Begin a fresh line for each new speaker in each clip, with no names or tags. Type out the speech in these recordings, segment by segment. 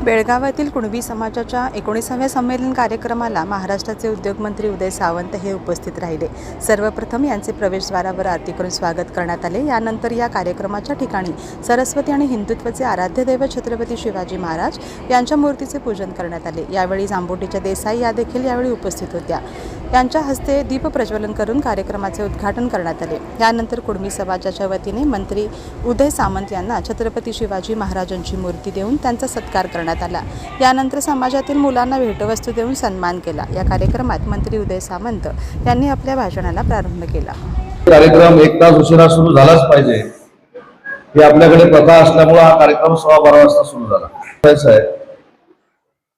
बेळगावातील कुणबी समाजाच्या 19व्या संमेलन कार्यक्रमाला महाराष्ट्राचे उद्योगमंत्री उदय सामंत हे उपस्थित राहिले। सर्वप्रथम यांचे प्रवेशद्वारावर आरती करून स्वागत करण्यात आले। यानंतर या कार्यक्रमाच्या ठिकाणी सरस्वती आणि हिंदुत्वाचे आराध्य दैवत छत्रपती शिवाजी महाराज यांच्या मूर्तीचे पूजन करण्यात आले। यावेळी जांबुटीच्या देसाई या देखील यावेळी उपस्थित होत्या। यांच्या हस्ते दीप प्रज्वलन करून कार्यक्रमाचे उद्घाटन करण्यात आले। यानंतर कुणबी समाजाच्या वतीने मंत्री उदय सामंत यांना छत्रपती शिवाजी महाराजांची मूर्ती देऊन त्यांचा सत्कार करण्यात आला। यानंतर समाजातील मुलांना भेटवस्तू देऊन सन्मान केला। या कार्यक्रमात मंत्री उदय सामंत यांनी आपल्या भाषणाला प्रारंभ केला।
कार्यक्रम 1 तास उशिरा सुरू झालाच पाहिजे ही आपल्याकडे प्रथा असल्यामुळे हा कार्यक्रम 12:15 वाजता सुरू झाला।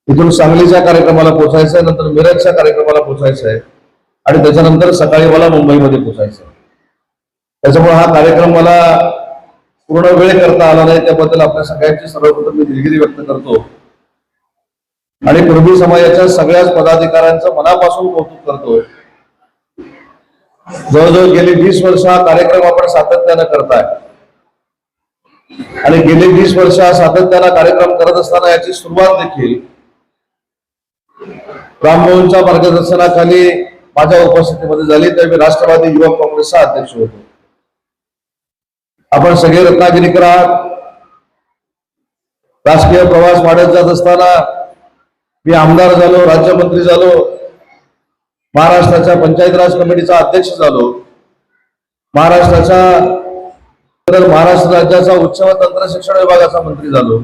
इथून सांगलीच्या कार्यक्रमाला पोहोचायचं आहे, नंतर मिरजच्या कार्यक्रमाला पोहोचायचं आहे आणि त्याच्यानंतर सकाळी मला मुंबईमध्ये पोहोचायचं आहे। त्याच्यामुळे हा कार्यक्रम मला पूर्ण वेळ करता आला नाही, त्याबद्दल आपल्या सगळ्यांची सर्वप्रथम मी दिलगिरी व्यक्त करतो आणि कुणबी समाजाच्या सगळ्याच पदाधिकाऱ्यांचं मनापासून कौतुक करतोय। जवळजवळ गेली 20 वर्ष हा कार्यक्रम आपण सातत्यानं करताय आणि गेली 20 वर्ष हा सातत्यानं कार्यक्रम करत असताना याची सुरुवात देखील रामभाऊंच्या मार्गदर्शनाखाली माझ्या उपस्थितीमध्ये झाली, त्यावेळी राष्ट्रवादी युवक काँग्रेसचा अध्यक्ष होतो। आपण सगळे रत्नागिरीकर आहात। राजकीय प्रवास वाढत जात असताना मी आमदार झालो, राज्यमंत्री झालो, महाराष्ट्राच्या पंचायत राज कमिटीचा अध्यक्ष झालो, महाराष्ट्र राज्याचा उच्च व तंत्र शिक्षण विभागाचा मंत्री झालो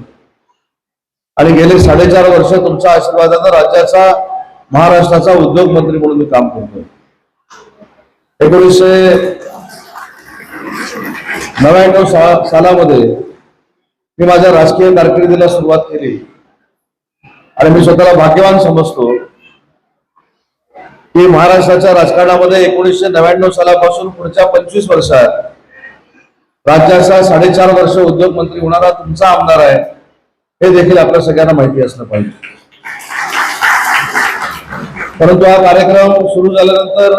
आणि गेले 4.5 वर्ष तुमच्या आशीर्वादाने राज्याचा महाराष्ट्राचा उद्योग मंत्री म्हणून मी काम करतोय। 1999 सालामध्ये मी माझ्या राजकीय कारकिर्दीला सुरुवात केली आणि मी स्वतःला भाग्यवान समजतो की महाराष्ट्राच्या राजकारणामध्ये 1999 सालापासून पुढच्या 25 वर्षात राज्याचा 4.5 वर्ष उद्योग मंत्री होणारा तुमचा आमदार आहे, हे देखील आपल्या सगळ्यांना माहिती असलं पाहिजे। परंतु हा कार्यक्रम सुरू झाल्यानंतर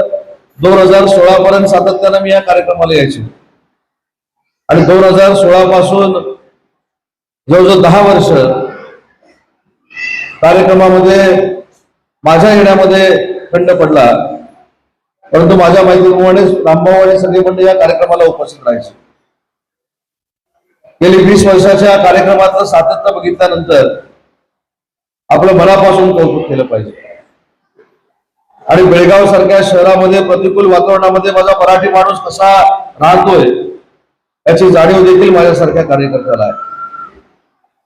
2016 पर्यंत सातत्यानं मी या कार्यक्रमाला यायचे आणि 2016 पासून जवळजवळ 10 वर्ष कार्यक्रमामध्ये माझ्या येण्यामध्ये खंड पडला, परंतु माझ्या माहितीप्रमाणे रामभाऊ आणि सगळे मंडळी या कार्यक्रमाला उपस्थित राहायचे। गेली 20 वर्षाच्या कार्यक्रमाचं सातत्य बघितल्यानंतर आपलं मनापासून कौतुक केलं पाहिजे आणि बेळगाव सारख्या शहरामध्ये प्रतिकूल वातावरणामध्ये माझा मराठी माणूस कसा राहतोय याची जाणीव देखील माझ्यासारख्या कार्यकर्त्याला आहे।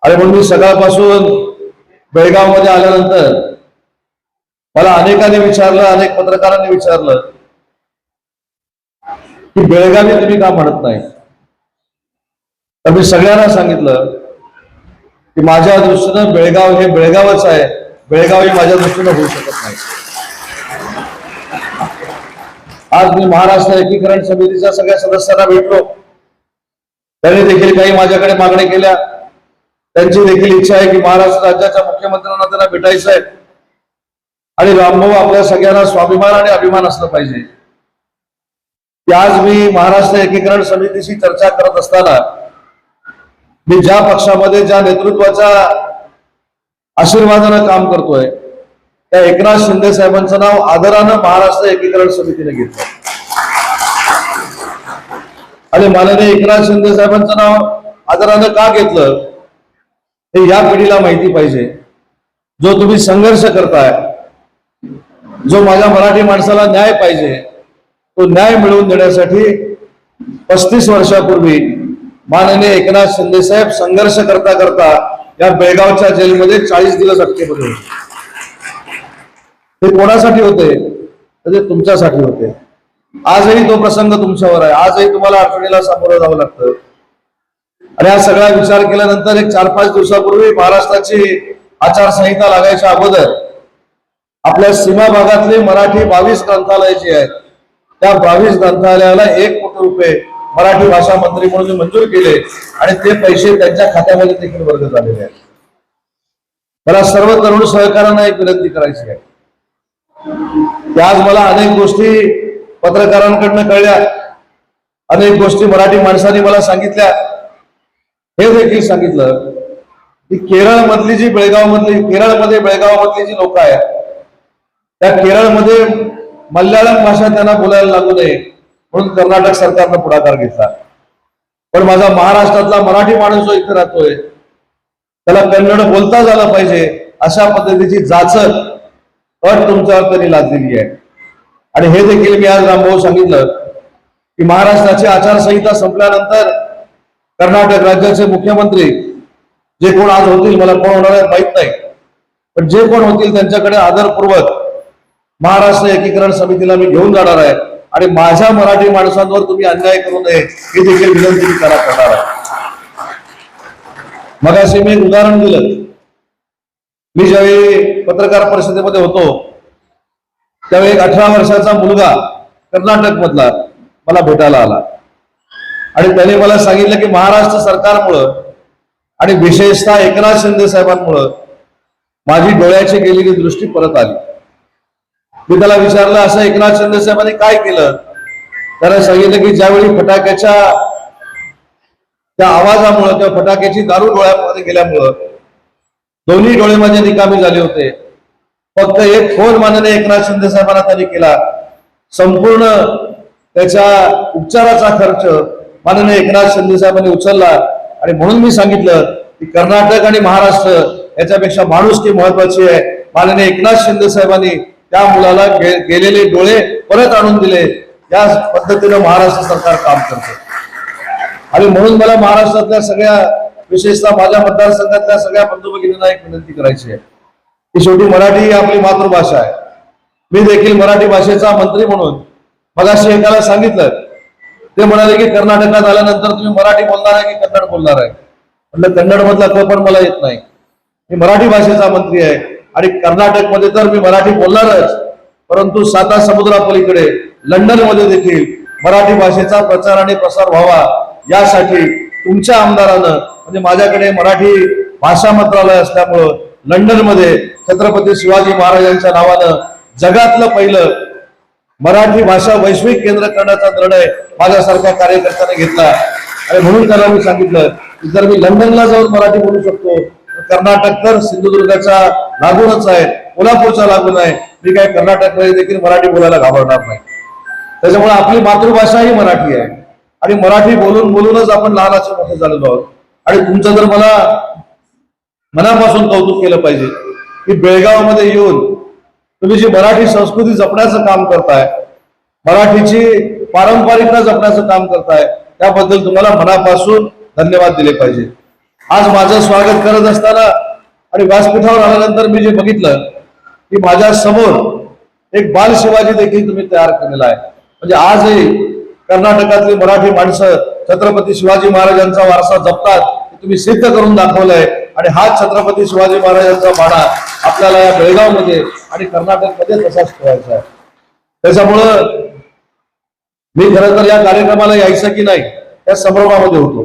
आणि म्हणून मी सकाळपासून बेळगाव मध्ये आल्यानंतर मला अनेकांनी विचारलं, अनेक पत्रकारांनी विचारलं की बेळगावी तुम्ही का म्हणत नाही, तर मी सगळ्यांना सांगितलं की माझ्या दृष्टीनं बेळगाव हे बेळगावच आहे, बेळगाव हे माझ्या दृष्टीनं होऊ शकत नाही। आज मी महाराष्ट्र एकीकरण समितीच्या सगळ्या सदस्यांना भेटलो, त्यांनी देखील काही माझ्याकडे मागण्या केल्या। त्यांची देखील इच्छा आहे की महाराष्ट्र राज्याच्या मुख्यमंत्र्यांना त्यांना भेटायचं आहे आणि रामभाऊ आपल्या सगळ्यांना स्वाभिमान आणि अभिमान असलं पाहिजे की आज मी महाराष्ट्र एकीकरण समितीशी चर्चा करत असताना मी ज्या पक्षामध्ये ज्या नेतृत्वाच्या आशीर्वादानं काम करतोय त्या एकनाथ शिंदे साहेबांचं नाव आदरानं महाराष्ट्र एकीकरण समितीने घेतलं आणि माननीय एकनाथ शिंदे साहेबांचं नाव आदरानं का घेतलं हे या पिढीला माहिती पाहिजे। जो तुम्ही संघर्ष करताय, जो माझ्या मराठी माणसाला न्याय पाहिजे, तो न्याय मिळवून देण्यासाठी 35 वर्षापूर्वी माननीय एकनाथ शिंदे साहेब संघर्ष करता करता या बेळगावच्या जेलमध्ये 40 दिवस अटकेमध्ये होते। ते कोणासाठी होते, तर ते तुमच्यासाठी होते। आजही तो प्रसंग तुमच्यावर आहे, आजही तुम्हाला अडचणीला सामोरं जावं लागतं आणि हा सगळा विचार केल्यानंतर एक 4-5 दिवसापूर्वी महाराष्ट्राची आचारसंहिता लागायच्या अगोदर आपल्या सीमा भागातले मराठी 22 ग्रंथालय जे आहेत त्या 22 ग्रंथालयाला 1 कोटी रुपये मराठी भाषा मंत्री म्हणून मंजूर केले आणि ते पैसे त्यांच्या खात्यामध्ये देखील वर्ग झालेले आहेत। मला सर्व तरुण सहकाऱ्यांना एक विनंती करायची आहे की आज मला अनेक गोष्टी पत्रकारांकडनं कळल्या, अनेक गोष्टी मराठी माणसांनी मला सांगितल्या, हे देखील सांगितलं की केरळमधली जी केरळमध्ये बेळगाव जी लोक आहेत, त्या केरळमध्ये मल्याळम भाषा त्यांना बोलायला लागू नये म्हणून कर्नाटक सरकारनं पुढाकार घेतला. पण माझा महाराष्ट्रातला मराठी माणूस जो इथे राहतोय त्याला कन्नड बोलता झालं पाहिजे अशा पद्धतीची जाचक अट तुमच्यावर त्यांनी लादलेली आहे. आणि हे देखील मी आज रामभाऊ सांगितलं की महाराष्ट्राची आचारसंहिता संपल्यानंतर कर्नाटक राज्याचे मुख्यमंत्री जे कोण आज होतील, मला कोण होणार आहे माहित नाही, पण जे कोण होतील त्यांच्याकडे आदरपूर्वक महाराष्ट्र एकीकरण समितीला मी घेऊन जाणार आहे आणि माझ्या मराठी माणसांवर तुम्ही अन्याय करू नये ही देखील विनंती मी त्याला करणार आहे. मगाशी मी एक उदाहरण दिलं. मी ज्यावेळी पत्रकार परिषदेमध्ये होतो त्यावेळी एक 18 वर्षाचा मुलगा कर्नाटक मधला मला भेटायला आला आणि त्याने मला सांगितलं की महाराष्ट्र सरकारमुळं आणि विशेषतः एकनाथ शिंदे साहेबांमुळं माझी डोळ्याची गेलेली दृष्टी परत आली. मी त्याला विचारलं असं एकनाथ शिंदे साहेबांनी काय केलं. त्याला सांगितलं की ज्यावेळी फटाक्याच्या त्या आवाजामुळं किंवा फटाक्याची दारू डोळ्यामध्ये गेल्यामुळं दोन्ही डोळे माझे निकामी झाले होते. फक्त एक फोन माननीय एकनाथ शिंदे साहेबांना त्यांनी केला. संपूर्ण त्याच्या उपचाराचा खर्च माननीय एकनाथ शिंदे साहेबांनी उचलला. आणि म्हणून मी सांगितलं की कर्नाटक आणि महाराष्ट्र याच्यापेक्षा माणुसकी महत्वाची आहे. माननीय एकनाथ शिंदे साहेबांनी त्या मुलाला गेलेले डोळे परत आणून दिले. या पद्धतीनं महाराष्ट्र सरकार काम करते. आणि म्हणून मला महाराष्ट्रातल्या सगळ्या विशेषतः माझ्या मतदारसंघातल्या सगळ्या बंधू भगिनींना एक विनंती करायची आहे की शेवटी मराठी ही आपली मातृभाषा आहे. मी देखील मराठी भाषेचा मंत्री म्हणून मगाशी एकाला सांगितलं, ते म्हणाले की कर्नाटकात आल्यानंतर तुम्ही मराठी बोलणार आहे की कन्नड बोलणार आहे. म्हटलं कन्नड मधला क पण मला येत नाही. मी मराठी भाषेचा मंत्री आहे आणि कर्नाटकमध्ये तर मी मराठी बोलणारच, परंतु साता समुद्रापलीकडे लंडनमध्ये देखील मराठी भाषेचा प्रचार आणि प्रसार व्हावा यासाठी तुमच्या आमदारानं, म्हणजे माझ्याकडे मराठी भाषा मंत्रालय असल्यामुळं लंडनमध्ये छत्रपती शिवाजी महाराजांच्या नावानं जगातलं पहिलं मराठी भाषा वैश्विक केंद्र करण्याचा निर्णय माझ्यासारख्या कार्यकर्त्याने घेतला. आणि म्हणून त्याला मी सांगितलं की जर मी लंडनला जाऊन मराठी बोलू शकतो, कर्नाटक तर सिंधुदुर्गाचा लागूनच आहे, कोल्हापूरचा लागून आहे, मी काय कर्नाटकमध्ये देखील मराठी बोलायला घाबरणार नाही. त्याच्यामुळे आपली मातृभाषा ही मराठी आहे आणि मराठी बोलून बोलूनच आपण लहानाचे मोठे झालेलो आहोत. आणि तुमचं जर मला मनापासून कौतुक केलं पाहिजे की बेळगावमध्ये येऊन तुम्ही जी मराठी संस्कृती जपण्याचं काम करताय, मराठीची पारंपरिकता जपण्याचं काम करताय, त्याबद्दल तुम्हाला मनापासून धन्यवाद दिले पाहिजे. आज माझं स्वागत करत असताना आणि व्यासपीठावर आल्यानंतर मी जे बघितलं की माझ्या समोर एक बाल शिवाजी देखील तुम्ही तयार केलेला आहे. म्हणजे आजही कर्नाटकातली मराठी माणसं छत्रपती शिवाजी महाराजांचा वारसा जपतात, तुम्ही सिद्ध करून दाखवलंय. आणि हा छत्रपती शिवाजी महाराजांचा बाणा आपल्याला या बेळगावमध्ये आणि कर्नाटकमध्ये तसाच ठेवायचा आहे. त्याच्यामुळं मी खरं तर या कार्यक्रमाला यायचं की नाही त्या संभ्रमामध्ये होतो,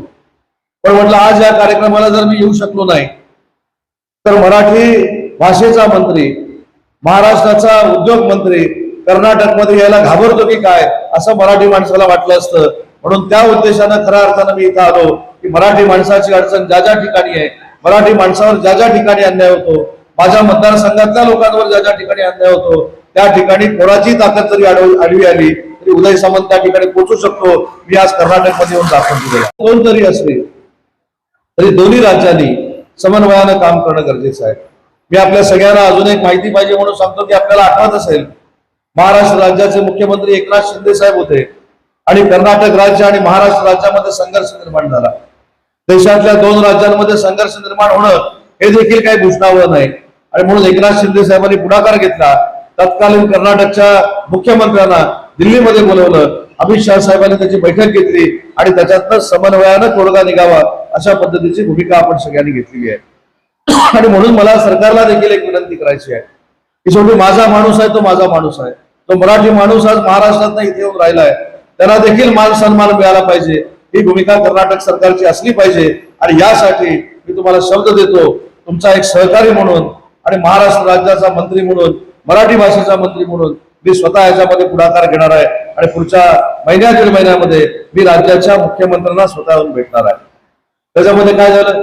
पण म्हटलं आज या कार्यक्रमाला जर मी येऊ शकलो नाही तर मराठी भाषेचा मंत्री, महाराष्ट्राचा उद्योग मंत्री कर्नाटकमध्ये यायला घाबरतो की काय असं मराठी माणसाला वाटलं असतं. म्हणून त्या उद्देशानं खऱ्या अर्थानं मी इथं आलो की मराठी माणसाची अडचण ज्या ज्या ठिकाणी आहे, मराठी माणसावर ज्या ज्या ठिकाणी अन्याय होतो, माझ्या मतदारसंघातल्या लोकांवर ज्या ज्या ठिकाणी अन्याय होतो, त्या ठिकाणी कोणाची ताकद जरी आडवी आली तरी उदय सामंत त्या ठिकाणी पोहोचू शकतो. मी आज कर्नाटकमध्ये येऊन दाखवून दिलेला. कोण जरी असले तरी दोन्ही राज्यांनी समन्वयानं काम करणं गरजेचं आहे. मी आपल्या सगळ्यांना अजून एक माहिती पाहिजे म्हणून सांगतो की आपल्याला आठवत असेल महाराष्ट्र राज्याचे मुख्यमंत्री एकनाथ शिंदे साहेब होते आणि कर्नाटक राज्य आणि महाराष्ट्र राज्यामध्ये संघर्ष निर्माण झाला. देशातल्या दोन राज्यांमध्ये संघर्ष निर्माण होणं हे देखील काही भूषणावं नाही. आणि म्हणून एकनाथ शिंदे साहेबांनी पुढाकार घेतला. तत्कालीन कर्नाटकच्या मुख्यमंत्र्यांना दिल्लीमध्ये बोलवलं, अमित शहा साहेबांनी त्याची बैठक घेतली आणि त्याच्यातनं समन्वयानं तोडगा निघावा अशा पद्धतीची भूमिका आपण सगळ्यांनी घेतलेली आहे. आणि म्हणून मला सरकारला देखील एक विनंती करायची आहे की शेवटी माझा माणूस आहे तो माझा माणूस आहे. तो मराठी माणूस आज महाराष्ट्रात इथे येऊन राहिलाय, त्यांना देखील मान सन्मान मिळाला पाहिजे. ही भूमिका कर्नाटक सरकारची असली पाहिजे. आणि यासाठी मी तुम्हाला शब्द देतो, तुमचा एक सहकारी म्हणून आणि महाराष्ट्र राज्याचा मंत्री म्हणून, मराठी भाषेचा मंत्री म्हणून मी स्वतः याच्यामध्ये पुढाकार घेणार आहे. आणि पुढच्या दीड महिन्यामध्ये मी राज्याच्या मुख्यमंत्र्यांना स्वतःहून भेटणार आहे. त्याच्यामध्ये काय झालं,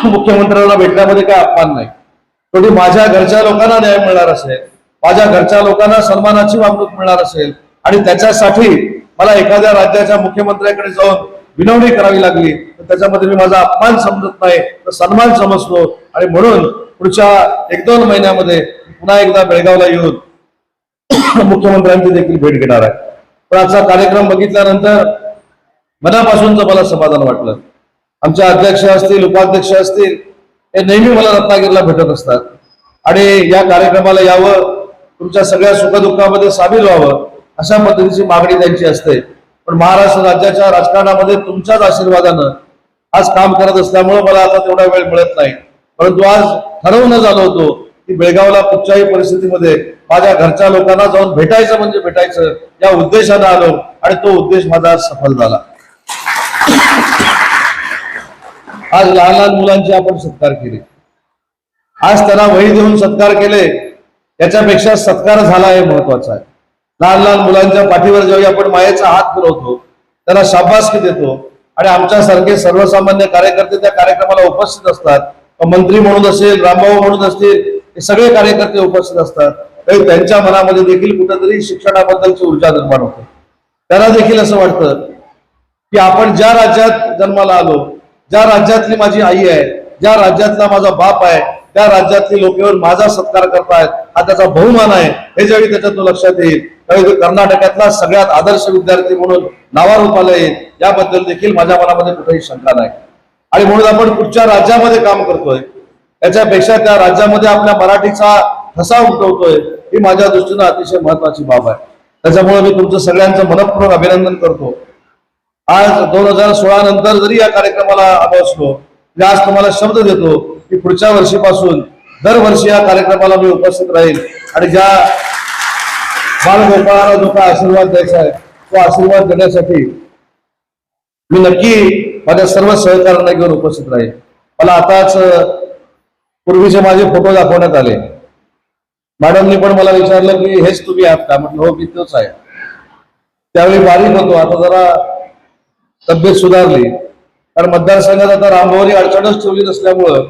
मुख्यमंत्र्यांना भेटण्यामध्ये काय अपमान नाही, शेवटी माझ्या घरच्या लोकांना न्याय मिळणार असेल, माझ्या घरच्या लोकांना सन्मानाची वागणूक मिळणार असेल आणि त्याच्यासाठी मला एखाद्या राज्याच्या मुख्यमंत्र्याकडे जाऊन विनवणी करावी लागली तर त्याच्यामध्ये मी माझा अपमान समजत नाही तर सन्मान समजतो. आणि म्हणून पुढच्या 1-2 महिन्यामध्ये पुन्हा एकदा बेळगावला येऊन मुख्यमंत्र्यांची देखील भेट घेणार आहे. पण आजचा कार्यक्रम बघितल्यानंतर मनापासूनच मला समाधान वाटलं. आमचे अध्यक्ष असतील, उपाध्यक्ष असतील, हे नेहमी मला रत्नागिरीला भेटत असतात आणि या कार्यक्रमाला यावं, तुमच्या सगळ्या सुखदुःखामध्ये सामील व्हावं अशा पद्धतीची मागणी त्यांची असते. पण महाराष्ट्र राज्याच्या राजकारणामध्ये तुमच्याच आशीर्वादानं आज काम करत असल्यामुळे मला आता तेवढा वेळ मिळत नाही. परंतु आज ठरवणं झालं होतं की बेळगावला कुठच्याही परिस्थितीमध्ये माझ्या घरच्या लोकांना जाऊन भेटायचं म्हणजे भेटायचं या उद्देशानं आलो आणि तो उद्देश माझा सफल झाला. आज लहान लहान मुलांचे आपण सत्कार केले, आज त्यांना वही देऊन सत्कार केले, याच्यापेक्षा सत्कार झाला हे महत्वाचं आहे. लहान लहान मुलांच्या पाठीवर जेव्हा आपण मायेचा हात फिरवतो, त्यांना शाबासकी देतो आणि आमच्यासारखे सर्वसामान्य कार्यकर्ते त्या कार्यक्रमाला उपस्थित असतात. मंत्री म्हणून असेल, रामभाऊ म्हणून असतील, हे सगळे कार्यकर्ते उपस्थित असतात. तरी त्यांच्या मनामध्ये देखील कुठेतरी शिक्षणाबद्दलची ऊर्जा निर्माण होते. त्यांना देखील असं वाटतं की आपण ज्या राज्यात जन्माला आलो, ज्या राज्यातली माझी आई आहे, ज्या राज्यातला माझा बाप आहे, त्या राज्यातली लोक येऊन माझा सत्कार करतायत, हा त्याचा बहुमान आहे. हे ज्यावेळी त्याच्यातून लक्षात येईल त्यावेळी कर्नाटकातला सगळ्यात आदर्श विद्यार्थी म्हणून नावारूपाला येईल, याबद्दल देखील माझ्या मनामध्ये कुठेही शंका नाही. आणि म्हणून आपण कुठच्या राज्यामध्ये काम करतोय त्याच्यापेक्षा त्या राज्यामध्ये आपल्या मराठीचा ठसा उमटवतोय, ही माझ्या दृष्टीनं अतिशय महत्वाची बाब आहे. त्याच्यामुळे मी तुमचं सगळ्यांचं मनपूर्वक अभिनंदन करतो. आज 2016 नंतर जरी या कार्यक्रमाला आलो असलो, मी आज तुम्हाला शब्द देतो की पुढच्या वर्षीपासून दरवर्षी या कार्यक्रमाला मी उपस्थित राहील आणि ज्या बालगोपाळाला जो काय आशीर्वाद द्यायचा आहे तो आशीर्वाद देण्यासाठी मी नक्की माझ्या सर्व सहकार्यांना घेऊन उपस्थित राहील. मला आताच पूर्वीचे माझे फोटो दाखवण्यात आले. मॅडमनी पण मला विचारलं की हेच तुम्ही आहात का? म्हटलं हो, मी तोच आहे. त्यावेळी बारीक होतो, आता जरा तब्येत सुधारली. कारण मतदारसंघात आता रामभाऊनी अडचणच ठेवली नसल्यामुळं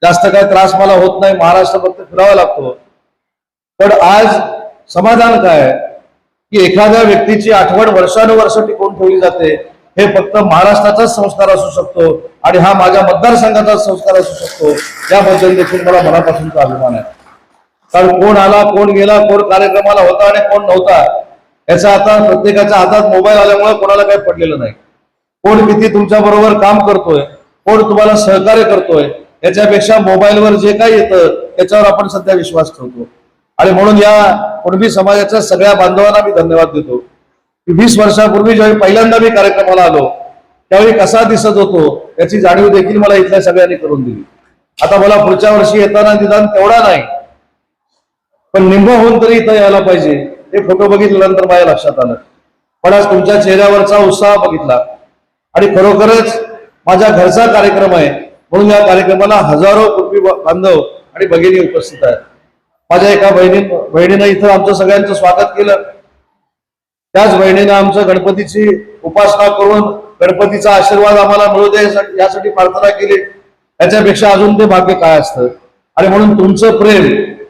जास्त काय त्रास मला होत नाही. महाराष्ट्र फक्त फिरावा लागतो. पण आज समाधान काय आहे की एखाद्या व्यक्तीची आठवण वर्षानुवर्ष टिकवून ठेवली जाते. हे फक्त महाराष्ट्राचाच संस्कार असू शकतो आणि हा माझ्या मतदारसंघाचाच संस्कार असू शकतो. याबद्दल देखील मला मनापासूनचा अभिमान आहे. कारण कोण आला, कोण गेला, कोण कार्यक्रमाला होता आणि कोण नव्हता, याचा आता प्रत्येकाच्या हातात मोबाईल आल्यामुळे कोणाला काही पडलेलं नाही. कोण किती तुमच्या बरोबर काम करतोय, कोण तुम्हाला सहकार्य करतोय, याच्यापेक्षा मोबाईलवर जे काही येतं त्याच्यावर आपण सध्या विश्वास ठेवतो. आणि म्हणून या कुणबी समाजाच्या सगळ्या बांधवांना मी धन्यवाद देतो की 20 वर्षापूर्वी ज्यावेळी पहिल्यांदा मी कार्यक्रमाला आलो त्यावेळी कसा दिसत होतो याची जाणीव देखील मला इथल्या सगळ्यांनी करून दिली. आता मला पुढच्या वर्षी येताना निदान तेवढा नाही पण निम्म होऊन तरी इथं यायला पाहिजे, हे फोटो बघितल्यानंतर माझ्या लक्षात आलं. पण आज तुमच्या चेहऱ्यावरचा उत्साह बघितला आणि खरोखरच माझ्या घरचा कार्यक्रम आहे म्हणून या कार्यक्रमाला हजारो कुटुंबी बांधव आणि भगिनी उपस्थित आहेत. माझ्या एका बहिणीनं इथं आमचं सगळ्यांचं स्वागत केलं. त्याच बहिणीनं आमचं गणपतीची उपासना करून गणपतीचा आशीर्वाद आम्हाला मिळू दे यासाठी प्रार्थना केली. याच्यापेक्षा अजून ते भाग्य काय असतं. आणि म्हणून तुमचं प्रेम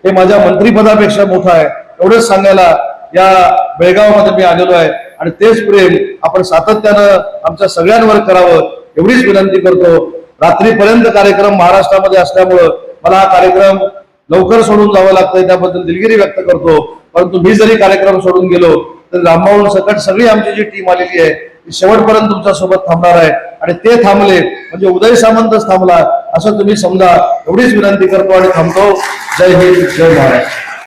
हे माझ्या मंत्रिपदापेक्षा मोठं आहे एवढंच सांगायला या बेळगावमध्ये मी आलेलो आहे. आणि तेच प्रेम आपण सातत्यानं आमच्या सगळ्यांवर करावं एवढीच विनंती करतो. रात्रीपर्यंत कार्यक्रम महाराष्ट्रामध्ये असल्यामुळं मला हा कार्यक्रम लवकर सोडून जावं लागतंय, त्याबद्दल दिलगिरी व्यक्त करतो. परंतु मी जरी कार्यक्रम सोडून गेलो तर रामभाऊ सकट सगळी आमची जी टीम आलेली आहे ती शेवटपर्यंत तुमच्या सोबत थांबणार आहे. आणि ते थांबले म्हणजे उदय सामंतच थांबला असं तुम्ही समजा एवढीच विनंती करतो आणि थांबतो. जय हिंद, जय महाराष्ट्र.